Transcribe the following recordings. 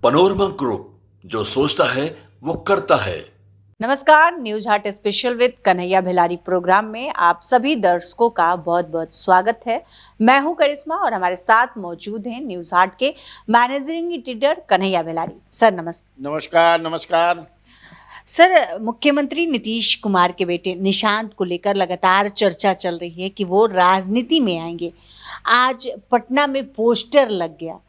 Panorama group, जो सोचता है वो करता है। नमस्कार, न्यूज हाट special with Kanhaiya Bhilari programme में आप सभी दर्शकों का बहुत बहुत स्वागत है। मैं हूं करिश्मा और हमारे साथ मौजूद हैं न्यूज हाट के मैनेजिंग एडिटर कन्हैया भिलारी। सर नमस्कार। नमस्कार। सर, मुख्यमंत्री नीतीश कुमार के बेटे निशांत को लेकर लगातार चर्चा चल रही है कि वो राजनीति में आएंगे। आज पटना में पोस्टर लग गया,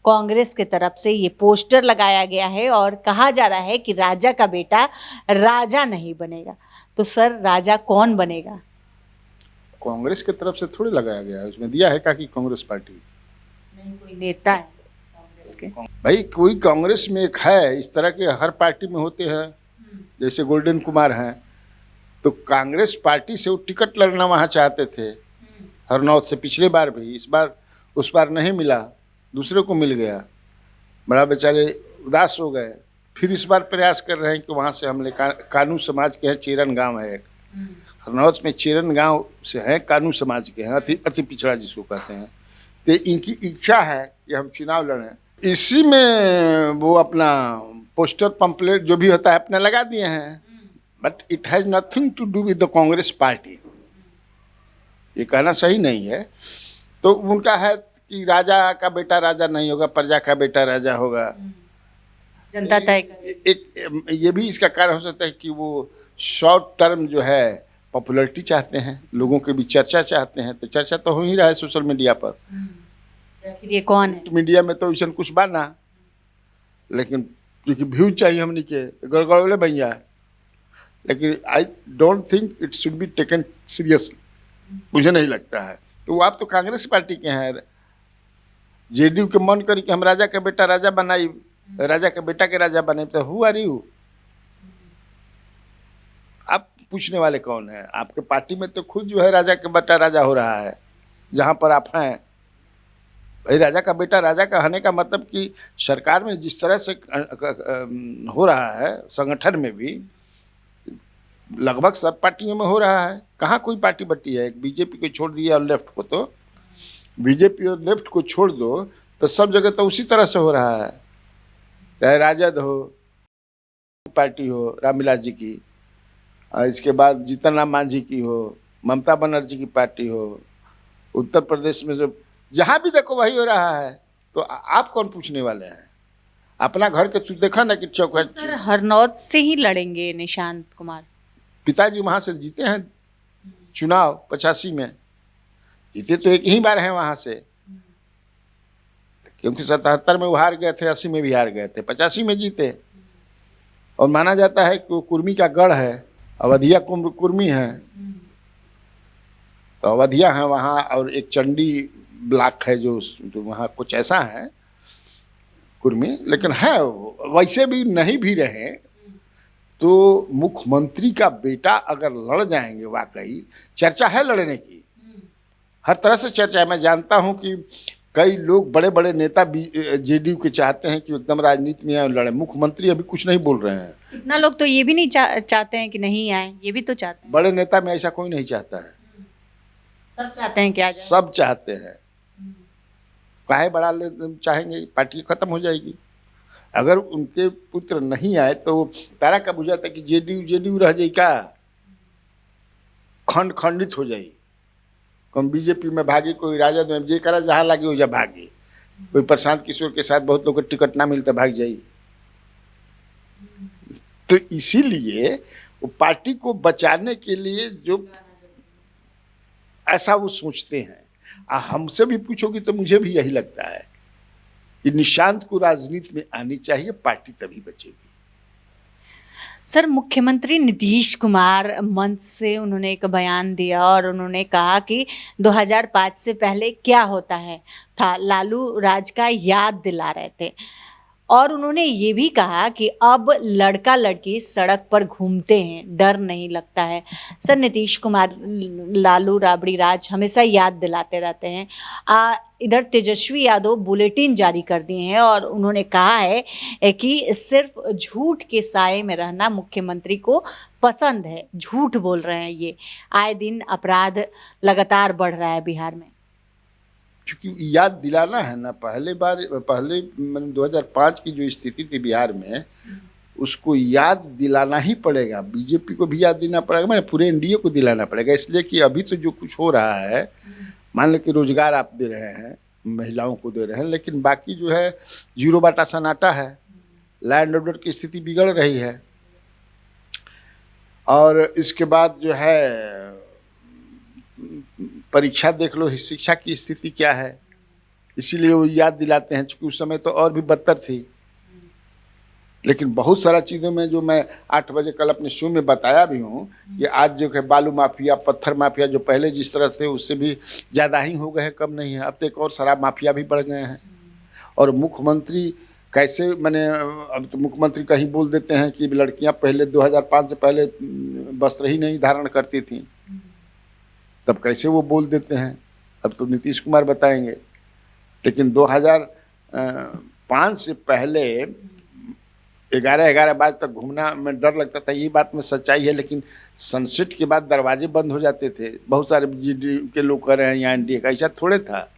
कांग्रेस की तरफ से ये पोस्टर लगाया गया है और कहा जा रहा है कि राजा का बेटा राजा नहीं बनेगा। तो सर, राजा कौन बनेगा? कांग्रेस की तरफ से थोड़ी लगाया गया है, उसमें दिया है कि कांग्रेस पार्टी नहीं, कोई नेता है कांग्रेस के? भाई कोई कांग्रेस में एक है, इस तरह के हर पार्टी में होते हैं। जैसे गोल्डन कुमार हैं, तो कांग्रेस पार्टी से वो टिकट लड़ना वहाँ चाहते थे हरनौत से, पिछले बार भी। इस बार उस बार नहीं मिला, दूसरे को मिल गया, बड़ा बेचारे उदास हो गए। फिर इस बार प्रयास कर रहे हैं कि वहाँ से हम ले कानू समाज के हैं, चेरन गांव है एक, हरनौत में चेरन गांव से है, कानू समाज के हैं, अति पिछड़ा जिसको कहते हैं। तो इनकी इच्छा है कि हम चुनाव लड़ें। इसी में वो अपना पोस्टर पंपलेट जो भी होता है अपने लगा दिए हैं, but it has nothing to do with the Congress party. ये कहना सही नहीं है। तो उनका है कि राजा का बेटा राजा नहीं होगा, प्रजा का बेटा राजा होगा। जनता तय एक ये भी इसका कारण हो सकता है कि वो शॉर्ट टर्म जो है पॉपुलैरिटी चाहते हैं, लोगों के भी चर्चा चाहते हैं। तो चर्चा तो हो ही रहा है सोशल मीडिया पर। आखिर ये कौन है? मीडिया में तो ऐसा कुछ बाना, लेकिन क्योंकि व्यूज चाहिए हमने के गड़गड़ोले बन जाए। लेकिन I don't think it should be taken seriously, मुझे नहीं लगता है। तो आप तो कांग्रेस पार्टी के हैं, जेडीयू के मन करी कि हम राजा का बेटा राजा बनाई, राजा के बेटा के राजा बने, तो हु आर यू? आप पूछने वाले कौन है? आपके पार्टी में तो खुद जो है राजा के बेटा राजा हो रहा है जहाँ पर आप हैं। भाई राजा का बेटा राजा का होने का मतलब कि सरकार में जिस तरह से हो रहा है, संगठन में भी लगभग सब पार्टियों में हो रहा है। कहाँ कोई पार्टी बटी है? एक बीजेपी को छोड़ दिया और लेफ्ट को, तो बीजेपी और लेफ्ट को छोड़ दो तो सब जगह तो उसी तरह से हो रहा है। चाहे राजद हो, पार्टी हो रामविलास जी की, इसके बाद जीतन राम मांझी की हो, ममता बनर्जी की पार्टी हो, उत्तर प्रदेश में जो जहाँ भी देखो वही हो रहा है। तो आप कौन पूछने वाले हैं? अपना घर के तू देखा ना कि चौक है। सर, हरनौत से ही लड़ेंगे निशांत कुमार? पिताजी वहाँ से जीते हैं चुनाव 85 में, जीते तो एक ही बार हैं वहाँ से, क्योंकि 77 में वो हार गए थे, 80 में भी हार गए थे, 85 में जीते। और माना जाता है कि वो कुर्मी का गढ़ है, अवधिया कुर्मी है, तो अवधिया है वहाँ। और एक चंडी ब्लॉक है जो वहाँ कुछ ऐसा है कुर्मी, लेकिन है वैसे भी नहीं भी रहे तो मुख्यमंत्री का बेटा अगर लड़ जाएंगे, वाकई चर्चा है लड़ने की, हर तरह से चर्चा है। मैं जानता हूं कि कई लोग बड़े बड़े नेता भी जेडीयू के चाहते हैं कि एकदम राजनीति में आए लड़े। मुख्यमंत्री अभी कुछ नहीं बोल रहे हैं। इतना लोग तो ये भी नहीं चाहते हैं कि नहीं आए, ये भी तो चाहते हैं। बड़े नेता में ऐसा कोई नहीं चाहता है, सब चाहते हैं क्या? सब चाहते हैं। काहे बड़ा चाहेंगे? पार्टी खत्म हो जाएगी। अगर उनके पुत्र नहीं आए तो तारा का बुझाता है कि जेडीयू रह जाए, क्या खंडित हो जाए। कौन बीजेपी में भागी, कोई राजद में, जे करा जहाँ लगे हो जा भागे। कोई प्रशांत किशोर के साथ बहुत लोग को टिकट ना मिलता भाग जाए। तो इसीलिए वो पार्टी को बचाने के लिए जो ऐसा वो सोचते हैं। हमसे भी पूछोगी तो मुझे भी यही लगता है कि निशांत को राजनीति में आनी चाहिए, पार्टी तभी बचेगी। सर, मुख्यमंत्री नीतीश कुमार मंच से उन्होंने एक बयान दिया और उन्होंने कहा कि 2005 से पहले क्या होता है था, लालू राज का याद दिला रहे थे। और उन्होंने ये भी कहा कि अब लड़का लड़की सड़क पर घूमते हैं, डर नहीं लगता है। सर, नीतीश कुमार लालू राबड़ी राज हमेशा याद दिलाते रहते हैं। इधर तेजस्वी यादव बुलेटिन जारी कर दिए हैं और उन्होंने कहा है कि सिर्फ झूठ के साए में रहना मुख्यमंत्री को पसंद है। झूठ बोल रहे हैं ये। आए दिन अपराध लगातार बढ़ रहा है बिहार में। क्योंकि याद दिलाना है ना, पहले मैंने 2005 की जो स्थिति थी बिहार में, उसको याद दिलाना ही पड़ेगा। बीजेपी को भी याद देना पड़ेगा, मैंने पूरे एनडीए को दिलाना पड़ेगा, इसलिए कि अभी तो जो कुछ हो रहा है, मान लो कि रोजगार आप दे रहे हैं, महिलाओं को दे रहे हैं, लेकिन बाकी जो है जीरो बाटा सन्नाटा है, लैंड ऑर्डर की स्थिति बिगड़ रही है। और इसके बाद जो है परीक्षा देख लो, शिक्षा की स्थिति क्या है, इसीलिए वो याद दिलाते हैं, चूँकि उस समय तो और भी बदतर थी। लेकिन बहुत सारा चीज़ों में जो मैं 8 बजे कल अपने शो में बताया भी हूँ कि आज जो है बालू माफिया, पत्थर माफिया जो पहले जिस तरह थे उससे भी ज़्यादा ही हो गए हैं, कम नहीं है। अब तो एक और शराब माफिया भी बढ़ गए हैं। और मुख्यमंत्री कैसे, मैंने अब तो मुख्यमंत्री कहीं बोल देते हैं कि लड़कियां पहले 2005 से पहले वस्त्र ही नहीं धारण करती थीं, तब कैसे वो बोल देते हैं, अब तो नीतीश कुमार बताएंगे। लेकिन 2005 से पहले 11 बजे तक घूमना में डर लगता था, ये बात में सच्चाई है। लेकिन सनसेट के बाद दरवाजे बंद हो जाते थे। बहुत सारे जीडी के लोग कर रहे हैं यहाँ एनडीए का, ऐसा थोड़े था,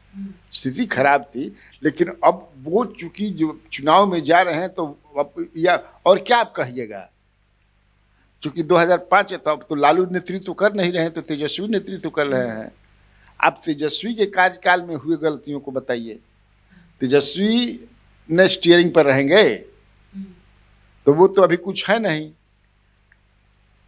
स्थिति खराब थी। लेकिन अब वो चूंकि जो चुनाव में जा रहे हैं तो अब या और क्या आप कहिएगा, क्योंकि 2005 है तो अब तो लालू नेतृत्व कर नहीं रहे हैं, तो तेजस्वी नेतृत्व कर रहे हैं। आप तेजस्वी के कार्यकाल में हुए गलतियों को बताइए। तेजस्वी ने स्टीयरिंग पर रहेंगे तो वो तो अभी कुछ है नहीं।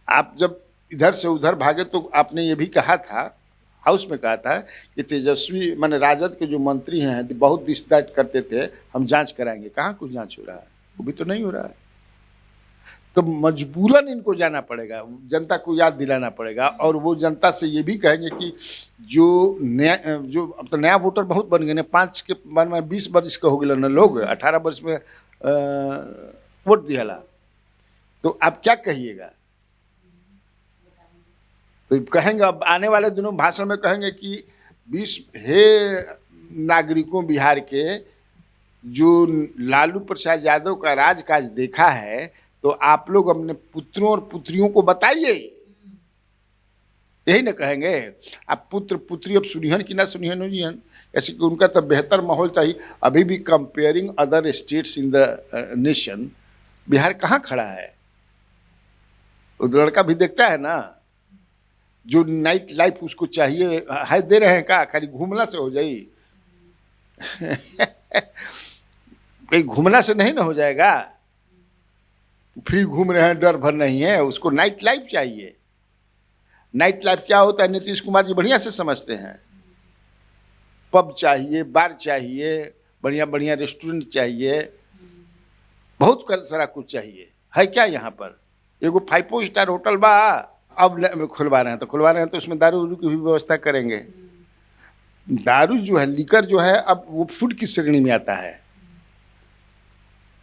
आप जब इधर से उधर भागे तो आपने ये भी कहा था, हाउस में कहा था कि तेजस्वी माने राजद के जो मंत्री हैं बहुत दिस दैट करते थे, हम जांच कराएंगे। कहाँ कुछ जांच हो रहा है, वो भी तो नहीं हो रहा है। तो मजबूरन इनको जाना पड़ेगा, जनता को याद दिलाना पड़ेगा। और वो जनता से ये भी कहेंगे कि जो अब तो नया वोटर बहुत बन गए ना, 5 के बाद में 20 वर्ष का हो गए ना लोग, 18 वर्ष में वोट दियाला, तो आप क्या कहिएगा। तो कहेंगे अब आने वाले दिनों में भाषण में कहेंगे कि 20 हे नागरिकों बिहार के, जो लालू प्रसाद यादव का राजकाज देखा है तो आप लोग अपने पुत्रों और पुत्रियों को बताइए। यही ना कहेंगे। आप पुत्र पुत्री अब सुनिहन कि ना सुनिहन हो जिहन, ऐसे कि उनका तो बेहतर माहौल चाहिए। अभी भी comparing other states in the nation, Bihar कहाँ खड़ा है। वो लड़का भी देखता है ना, जो नाइट लाइफ उसको चाहिए है, दे रहे हैं का, खाली घूमना से हो जाए कहीं घूमना से नहीं ना हो जाएगा। फ्री घूम रहे हैं, डर भर नहीं है, उसको नाइट लाइफ चाहिए। नाइट लाइफ क्या होता है नीतीश कुमार जी बढ़िया से समझते हैं। पब चाहिए, बार चाहिए, बढ़िया बढ़िया रेस्टोरेंट चाहिए, बहुत सारा कुछ चाहिए। है क्या यहाँ पर? एगो 5 स्टार होटल बा, अब खुलवा रहे हैं तो उसमें दारू उरू की भी व्यवस्था करेंगे। दारू जो है, लीकर जो है, अब वो फूड की श्रेणी में आता है।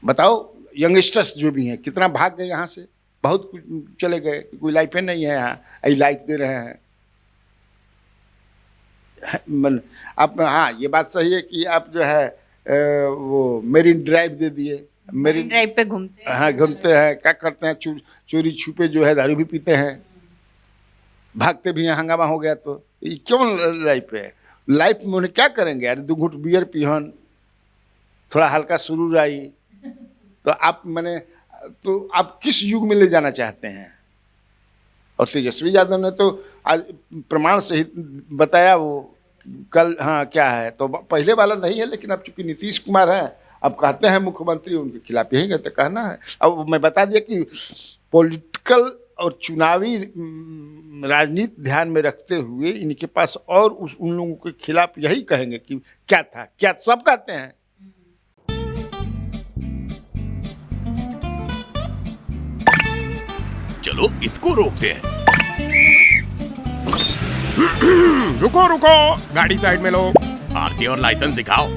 बताओ, यंगस्टर्स जो भी हैं कितना भाग गए यहाँ से, बहुत कुछ चले गए, कोई लाइफ नहीं है यहाँ, ऐसी लाइफ दे रहे हैं। आप हाँ, ये बात सही है कि आप जो है वो मेरीन ड्राइव दे दिए, मेरीन ड्राइव पे घूमते हैं। हाँ, घूमते हैं, क्या करते हैं, चोरी छुपे जो है दारू भी पीते हैं, भागते भी हैं। हंगामा हो गया तो ये क्यों लाइफ है? लाइफ में उन्हें क्या करेंगे यार, 2 घूंट बियर पिहन, थोड़ा हल्का सुरूर आई, तो आप आप किस युग में ले जाना चाहते हैं? और तेजस्वी यादव ने तो आज प्रमाण सहित बताया वो कल, हाँ क्या है, तो पहले वाला नहीं है। लेकिन अब चूंकि नीतीश कुमार हैं, अब कहते हैं मुख्यमंत्री, उनके खिलाफ यही कहते कहना है। अब मैं बता दिया कि पॉलिटिकल और चुनावी राजनीति ध्यान में रखते हुए इनके पास और उन लोगों के खिलाफ यही कहेंगे कि क्या था, क्या सब कहते हैं। चलो इसको रोकते हैं। रुको रुको, गाड़ी साइड में लो। आरसी और लाइसेंस दिखाओ।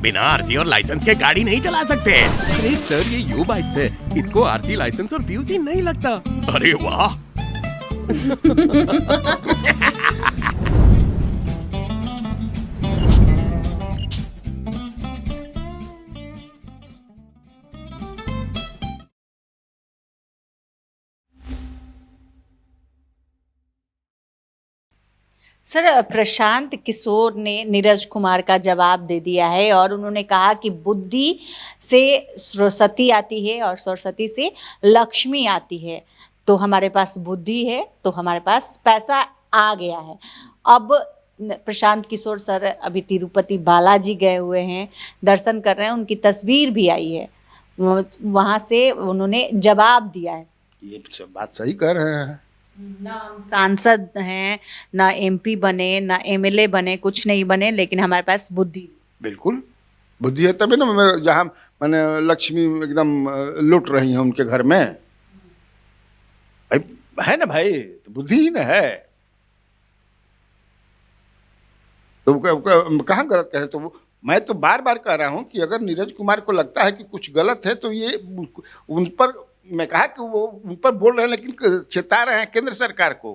बिना आरसी और लाइसेंस के गाड़ी नहीं चला सकते। अरे सर, ये यू बाइक्स है, इसको आरसी लाइसेंस और पीयूसी नहीं लगता। अरे वाह। सर, प्रशांत किशोर ने नीरज कुमार का जवाब दे दिया है और उन्होंने कहा कि बुद्धि से सरस्वती आती है और सरस्वती से लक्ष्मी आती है। तो हमारे पास बुद्धि है तो हमारे पास पैसा आ गया है। अब प्रशांत किशोर सर अभी तिरुपति बालाजी गए हुए हैं, दर्शन कर रहे हैं, उनकी तस्वीर भी आई है, वहाँ से उन्होंने जवाब दिया है। ये बात सही कर रहे हैं। ना हम सांसद हैं, ना एमपी बने, ना एमएलए बने, कुछ नहीं बने, लेकिन हमारे पास बुद्धि। बिल्कुल बुद्धि है तभी ना जहाँ मैंने लक्ष्मी एकदम लुट रही हैं उनके घर में। भाई है ना भाई, तो बुद्धि ही ना है। तो कहाँ गलत कह रहे? तो मैं तो बार बार कह रहा हूँ कि अगर नीरज कुमार को लगता है कि कुछ गलत है तो ये उन पर, मैं कहा कि वो उन पर बोल रहे हैं, लेकिन चेता रहे हैं केंद्र सरकार को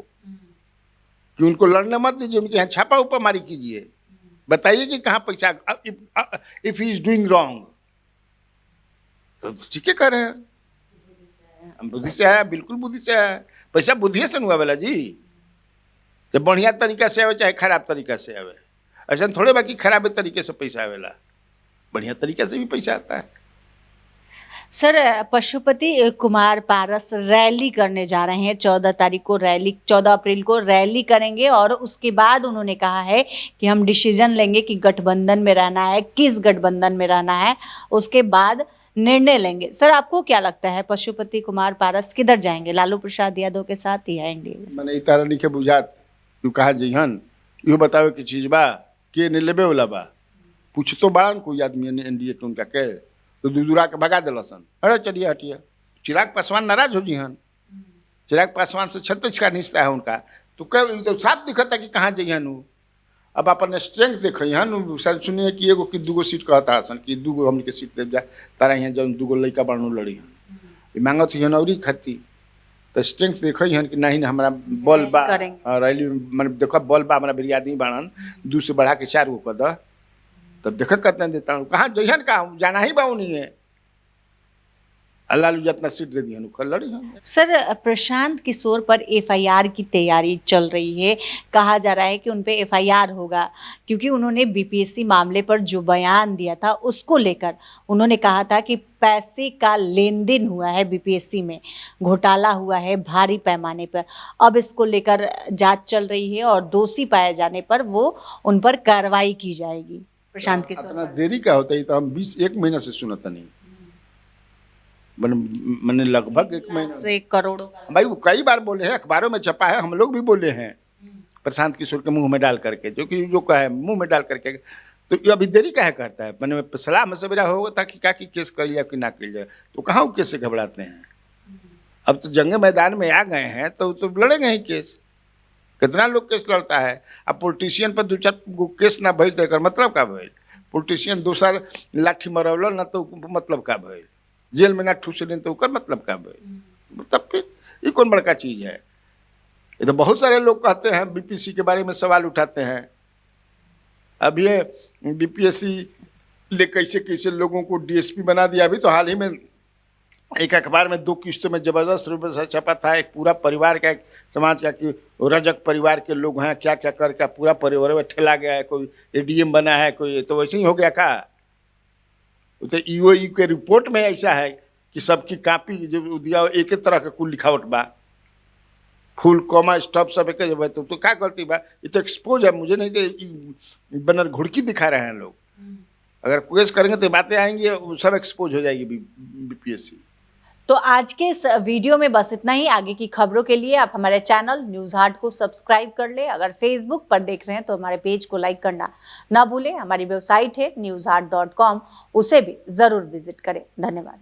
कि उनको लड़ने मत दीजिए, उनके यहाँ छापा उपा मारी कीजिए, बताइए कि कहाँ पैसा, if he is doing wrong. तो ठीक है कह रहे हैं, हम बुद्धि से आया, बिल्कुल बुद्धि से आया। पैसा बुद्धि से हुआ वाला जी, जब बढ़िया तरीका से आवे चाहे खराब तरीका से आवे, ऐसा थोड़े बाकी खराब तरीके से पैसा आवेला, बढ़िया तरीके से भी पैसा आता है। सर, पशुपति कुमार पारस रैली करने जा रहे हैं 14 अप्रैल को रैली करेंगे और उसके बाद उन्होंने कहा है कि हम डिसीजन लेंगे कि गठबंधन में रहना है, किस गठबंधन में रहना है, उसके बाद निर्णय लेंगे। सर, आपको क्या लगता है पशुपति कुमार पारस किधर जाएंगे, लालू प्रसाद यादव के साथ या एनडीए के साथ? मैंने इतारा नहीं के बुझात तू कहा जइहन यो बतावे की चीज बा के ने लेबे वाला बा, पूछ तो बड़ा कोई आदमी एनडीए के उनका के तो दूरा के भगा दिलसन। अरे चलिए हटिया, चिराग पासवान नाराज हो जी हन, चिराग पासवान से 36 का रिश्ता है उनका, तो तो साफ दिखता कि कहाँ जइहन। अब अपन स्ट्रेंथ देखन, सर सुनिए कि एगो कि दूगो सीट कहता सन कि दूगो हमके सीट दे जा, तारा यहाँ जब दूगो लड़का बानू लड़ी हन, मांगत हन और खाती, तो स्ट्रेंथ देखन कि नहीं हमारा बॉल बा रैली मैंने देखो बॉल बा हमारा बिरिया आदमी बाणन 2 से बढ़ा के 4 गो कर द, तब देख कहते देता हूँ कहाँ जइहन का जाना ही बाऊ नहीं है, लालू जितना सीट दे दी लड़ी। सर, प्रशांत किशोर पर एफआईआर की तैयारी चल रही है, कहा जा रहा है कि उन पे एफआईआर होगा क्योंकि उन्होंने बीपीएससी मामले पर जो बयान दिया था उसको लेकर उन्होंने कहा था कि पैसे का लेन देन हुआ है, बीपीएससी में घोटाला हुआ है भारी पैमाने पर। अब इसको लेकर जांच चल रही है और दोषी पाए जाने पर वो उन पर कार्रवाई की जाएगी। प्रशांत किशोर इतना देरी का होता है तो हम 21 महीना से सुनता नहीं, मैंने लगभग 1 महीना से करोड़ों भाई वो कई बार बोले हैं, अखबारों में छपा है, हम लोग भी बोले हैं प्रशांत किशोर के मुंह में डाल करके, जो कहे मुंह में डाल करके, तो ये अभी देरी काहे करता है? मैंने सलाह मशवरा होगा ताकि क्या कि केस कर लिया कि ना कर लिया, तो कहाँ वो केस से घबराते हैं? अब तो जंग मैदान में आ गए हैं तो लड़ेंगे ही केस। कितना लोग केस लड़ता है। अब पॉलिटिशियन पर 2-4 गो केस ना भइल तो मतलब का भइल? पॉलिटिशियन दोसर लाठी मरवल ना तो मतलब का भइल? जेल में ना ठूसलिन तो ओकर मतलब का भइल? तब फिर ये कौन बड़का चीज़ है? ये तो बहुत सारे लोग कहते हैं, बीपीएससी के बारे में सवाल उठाते हैं। अब ये बीपीएससी ले कैसे कैसे लोगों को डीएसपी बना दिया। अभी तो हाल ही में एक अखबार में 2 किस्तों में जबरदस्त रूप से छपा था, एक पूरा परिवार का, एक समाज का कि रजक परिवार के लोग हैं, क्या क्या करके पूरा परिवार में ठेला गया है, कोई एडीएम बना है, कोई तो वैसे ही हो गया का। तो ईओई के रिपोर्ट में ऐसा है कि सबकी कॉपी जो दिया एक ही तरह का कुल लिखावट बा, फुल कॉमा स्टॉप सब एक जब तो क्या गलती बा? ये तो एक्सपोज है, मुझे नहीं तो बनर घुड़की दिखा रहे हैं लोग। अगर केस करेंगे तो बातें आएंगी, सब एक्सपोज हो जाएगी बीपीएससी। तो आज के इस वीडियो में बस इतना ही। आगे की खबरों के लिए आप हमारे चैनल न्यूज़ हाट को सब्सक्राइब कर ले। अगर फेसबुक पर देख रहे हैं तो हमारे पेज को लाइक करना ना भूलें। हमारी वेबसाइट है newsheart.com, उसे भी ज़रूर विजिट करें। धन्यवाद।